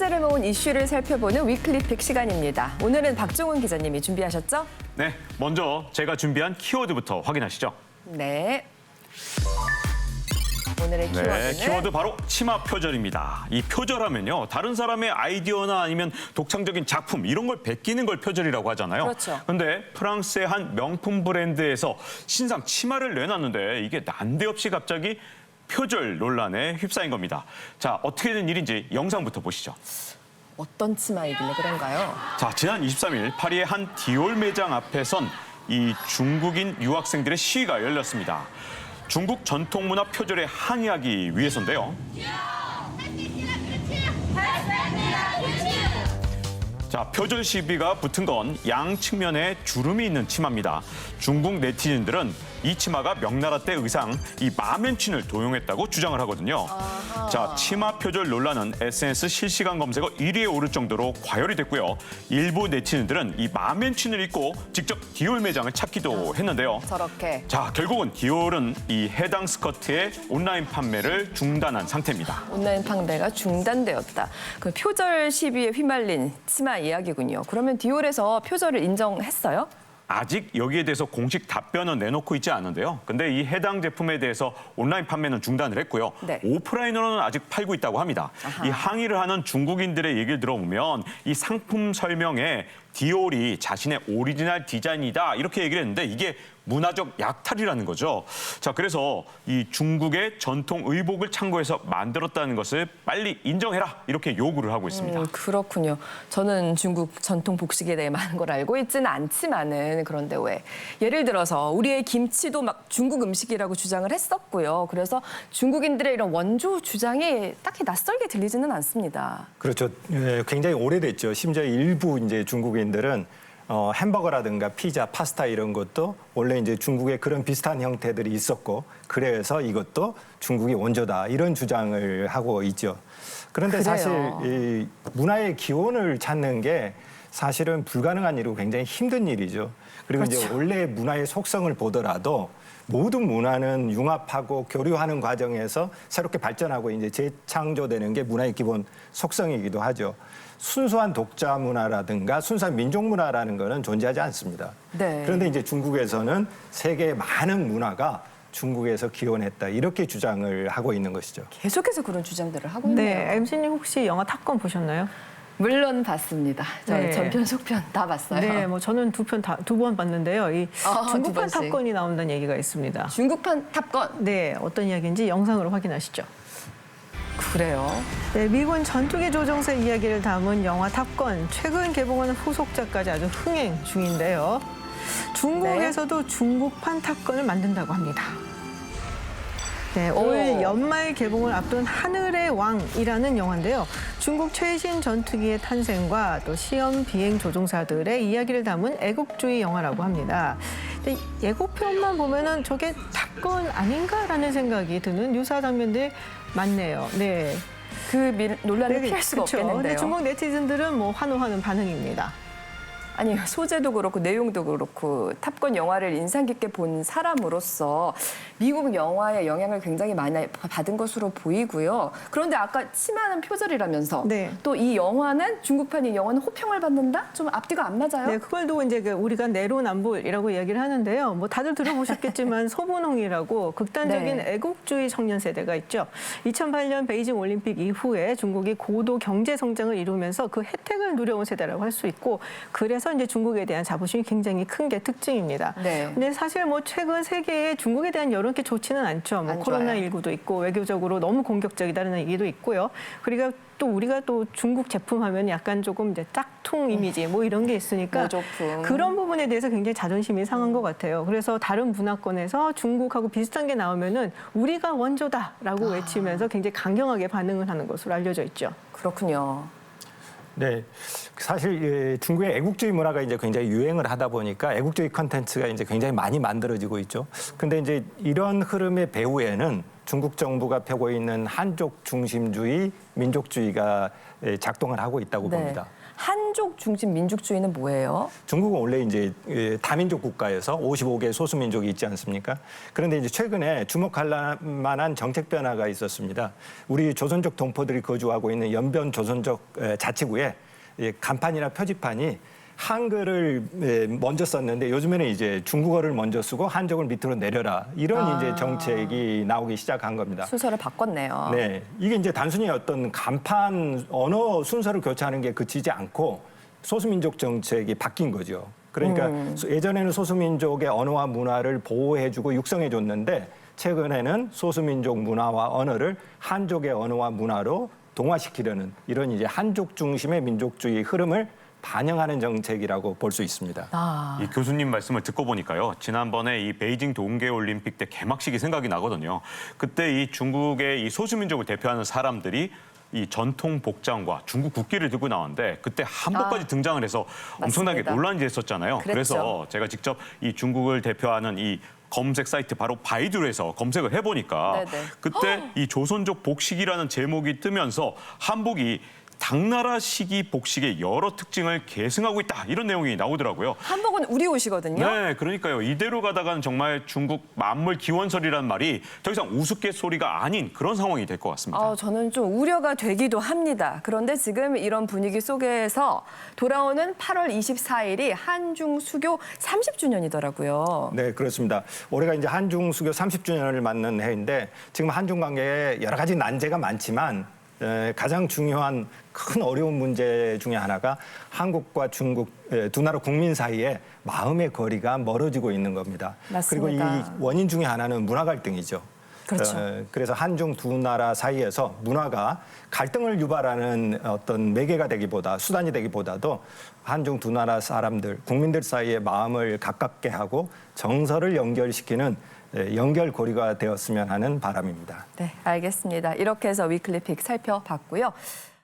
화제를 모은 이슈를 살펴보는 위클리픽 시간입니다. 오늘은 박종훈 기자님이 준비하셨죠? 네, 먼저 제가 준비한 키워드부터 확인하시죠. 네. 오늘의 키워드는 키워드 바로 치마 표절입니다. 이 표절하면요, 다른 사람의 아이디어나 아니면 독창적인 작품 이런 걸 베끼는 걸 표절이라고 하잖아요. 그렇죠. 근데 프랑스의 한 명품 브랜드에서 신상 치마를 내놨는데 이게 난데없이 갑자기 표절 논란에 휩싸인 겁니다. 자, 어떻게 된 일인지 영상부터 보시죠. 어떤 치마이길래 그런가요? 자, 지난 23일 파리의 한 디올 매장 앞에선 이 중국인 유학생들의 시위가 열렸습니다. 중국 전통문화 표절에 항의하기 위해서인데요. 자, 표절 시비가 붙은 건 양 측면에 주름이 있는 치마입니다. 중국 네티즌들은 이 치마가 명나라 때 의상 이 마맨춘을 도용했다고 주장을 하거든요. 아하. 자, 치마 표절 논란은 SNS 실시간 검색어 1위에 오를 정도로 과열이 됐고요. 일부 네티즌들은 이 마맨춘을 입고 직접 디올 매장을 찾기도 했는데요. 저렇게. 자, 결국은 디올은 이 해당 스커트의 온라인 판매를 중단한 상태입니다. 온라인 판매가 중단되었다. 그 표절 시비에 휘말린 치마 이야기군요. 그러면 디올에서 표절을 인정했어요? 아직 여기에 대해서 공식 답변은 내놓고 있지 않은데요. 근데 이 해당 제품에 대해서 온라인 판매는 중단을 했고요. 네. 오프라인으로는 아직 팔고 있다고 합니다. 아하. 이 항의를 하는 중국인들의 얘기를 들어보면 이 상품 설명에 디올이 자신의 오리지널 디자인이다 이렇게 얘기를 했는데 이게 문화적 약탈이라는 거죠. 자, 그래서 이 중국의 전통 의복을 참고해서 만들었다는 것을 빨리 인정해라 이렇게 요구를 하고 있습니다. 그렇군요. 저는 중국 전통 복식에 대해 많은 걸 알고 있지는 않지만은 그런데 왜 예를 들어서 우리의 김치도 막 중국 음식이라고 주장을 했었고요. 그래서 중국인들의 이런 원조 주장이 딱히 낯설게 들리지는 않습니다. 그렇죠. 예, 굉장히 오래됐죠. 심지어 일부 이제 중국인들은 햄버거라든가 피자, 파스타 이런 것도 원래 이제 중국에 그런 비슷한 형태들이 있었고 그래서 이것도 중국의 원조다 이런 주장을 하고 있죠. 그런데 그래요. 사실 이 문화의 기원을 찾는 게 사실은 불가능한 일이고 굉장히 힘든 일이죠. 그리고 그렇죠. 이제 원래 문화의 속성을 보더라도 모든 문화는 융합하고 교류하는 과정에서 새롭게 발전하고 이제 재창조되는 게 문화의 기본 속성이기도 하죠. 순수한 독자 문화라든가 순수한 민족 문화라는 거는 존재하지 않습니다. 네. 그런데 이제 중국에서는 세계의 많은 문화가 중국에서 기원했다 이렇게 주장을 하고 있는 것이죠. 계속해서 그런 주장들을 하고 있네요. 네, MC님 혹시 영화 탑건 보셨나요? 물론 봤습니다. 저는 네. 전편, 속편 다 봤어요. 네, 뭐 저는 두 번 봤는데요. 이 두 중국판 번씩. 탑건이 나온다는 얘기가 있습니다. 중국판 탑건. 네, 어떤 이야기인지 영상으로 확인하시죠. 그래요. 네, 미군 전투기 조종사 이야기를 담은 영화 탑건, 최근 개봉하는 후속작까지 아주 흥행 중인데요. 중국에서도 중국판 탑건을 만든다고 합니다. 네, 올 연말 개봉을 앞둔 하늘의 왕이라는 영화인데요. 중국 최신 전투기의 탄생과 또 시험 비행 조종사들의 이야기를 담은 애국주의 영화라고 합니다. 근데 예고편만 보면은 저게 탑건 아닌가라는 생각이 드는 유사 장면들이 많네요. 네. 그 논란을 피할 수가 그렇죠. 없겠는데요. 근데 중국 네티즌들은 뭐 환호하는 반응입니다. 아니, 소재도 그렇고 내용도 그렇고 탑건 영화를 인상 깊게 본 사람으로서 미국 영화의 영향을 굉장히 많이 받은 것으로 보이고요. 그런데 아까 치마는 표절이라면서 네. 또 이 영화는 중국판 이 영화는 호평을 받는다? 좀 앞뒤가 안 맞아요? 네, 그걸 두고 이제 우리가 내로남불이라고 이야기를 하는데요. 뭐 다들 들어보셨겠지만 소분홍이라고 극단적인 네. 애국주의 청년 세대가 있죠. 2008년 베이징 올림픽 이후에 중국이 고도 경제 성장을 이루면서 그 혜택을 누려온 세대라고 할 수 있고 그래서 이제 중국에 대한 자부심이 굉장히 큰 게 특징입니다. 네. 근데 사실 뭐 최근 세계에 중국에 대한 여론이 이렇게 좋지는 않죠. 뭐 안 코로나19도 있고 외교적으로 너무 공격적이다는 얘기도 있고요. 그리고 또 우리가 또 중국 제품 하면 약간 조금 이제 짝퉁 이미지 뭐 이런 게 있으니까 모조품. 그런 부분에 대해서 굉장히 자존심이 상한 것 같아요. 그래서 다른 문화권에서 중국하고 비슷한 게 나오면은 우리가 원조다라고 외치면서 굉장히 강경하게 반응을 하는 것으로 알려져 있죠. 그렇군요. 네, 사실 중국의 애국주의 문화가 이제 굉장히 유행을 하다 보니까 애국주의 컨텐츠가 이제 굉장히 많이 만들어지고 있죠. 근데 이제 이런 흐름의 배후에는 중국 정부가 펴고 있는 한족 중심주의, 민족주의가 작동을 하고 있다고 봅니다. 한족 중심 민족주의는 뭐예요? 중국은 원래 이제 다민족 국가에서 55개 소수민족이 있지 않습니까? 그런데 이제 최근에 주목할 만한 정책 변화가 있었습니다. 우리 조선족 동포들이 거주하고 있는 연변 조선족 자치구에 간판이나 표지판이 한글을 먼저 썼는데 요즘에는 이제 중국어를 먼저 쓰고 한족을 밑으로 내려라 이런 이제 정책이 나오기 시작한 겁니다. 순서를 바꿨네요. 네, 이게 이제 단순히 어떤 간판 언어 순서를 교체하는 게 그치지 않고 소수민족 정책이 바뀐 거죠. 그러니까 예전에는 소수민족의 언어와 문화를 보호해주고 육성해줬는데 최근에는 소수민족 문화와 언어를 한족의 언어와 문화로 동화시키려는 이런 이제 한족 중심의 민족주의 흐름을 반영하는 정책이라고 볼 수 있습니다. 이 교수님 말씀을 듣고 보니까요. 지난번에 이 베이징 동계올림픽 때 개막식이 생각이 나거든요. 그때 이 중국의 이 소수민족을 대표하는 사람들이 이 전통 복장과 중국 국기를 들고 나왔는데 그때 한복까지 등장을 해서 엄청나게 맞습니다. 논란이 됐었잖아요. 그랬죠. 그래서 제가 직접 이 중국을 대표하는 이 검색 사이트 바로 바이두에서 검색을 해보니까 네네. 그때 이 조선족 복식이라는 제목이 뜨면서 한복이 당나라 시기 복식의 여러 특징을 계승하고 있다 이런 내용이 나오더라고요. 한복은 우리 옷이거든요. 네, 그러니까요. 이대로 가다가는 정말 중국 만물 기원설이라는 말이 더 이상 우스갯소리가 아닌 그런 상황이 될 것 같습니다. 저는 좀 우려가 되기도 합니다. 그런데 지금 이런 분위기 속에서 돌아오는 8월 24일이 한중 수교 30주년이더라고요. 네, 그렇습니다. 올해가 이제 한중 수교 30주년을 맞는 해인데 지금 한중 관계에 여러 가지 난제가 많지만 가장 중요한 큰 어려운 문제 중에 하나가 한국과 중국 두 나라 국민 사이에 마음의 거리가 멀어지고 있는 겁니다. 맞습니다. 그리고 이 원인 중에 하나는 문화 갈등이죠. 그렇죠. 그래서 한중 두 나라 사이에서 문화가 갈등을 유발하는 어떤 매개가 되기보다 수단이 되기보다도 한중 두 나라 사람들, 국민들 사이의 마음을 가깝게 하고 정서를 연결시키는 연결고리가 되었으면 하는 바람입니다. 네, 알겠습니다. 이렇게 해서 위클리픽 살펴봤고요.